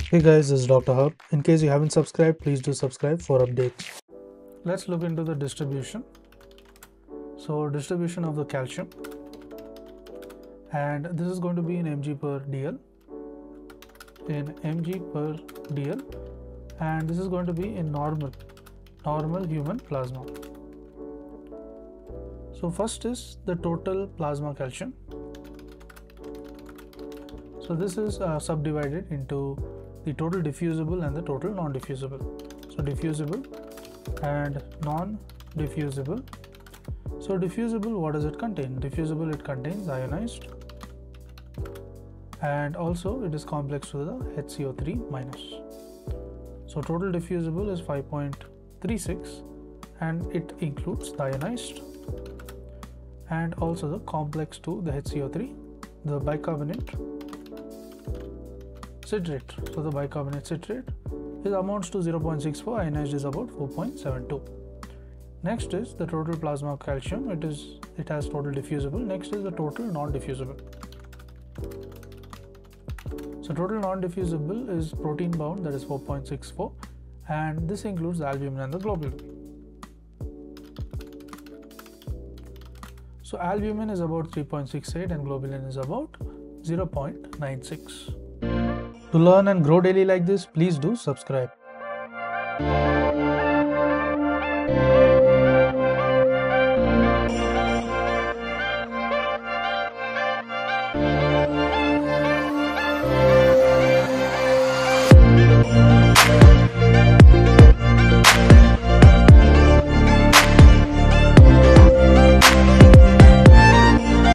Hey guys, this is Dr. Hub. In case you haven't subscribed, please do subscribe for updates. Let's look into the distribution. So distribution of the calcium, and this is going to be in mg per dl, and this is going to be in normal human plasma. So first is the total plasma calcium. So this is subdivided into the total diffusible and the total non-diffusible. So diffusible and non-diffusible. So diffusible, what does it contain? Diffusible, it contains ionized, and also it is complex to the HCO3 minus. So total diffusible is 5.36 and it includes the ionized and also the complex to the HCO3, the bicarbonate citrate. So the bicarbonate citrate is amounts to 0.64, ionized is about 4.72. Next is the total plasma calcium. It has total diffusible. Next is the total non-diffusible. So total non-diffusible is protein bound, that is 4.64, and this includes the albumin and the globulin. So albumin is about 3.68 and globulin is about 0.96. To learn and grow daily like this, please do subscribe.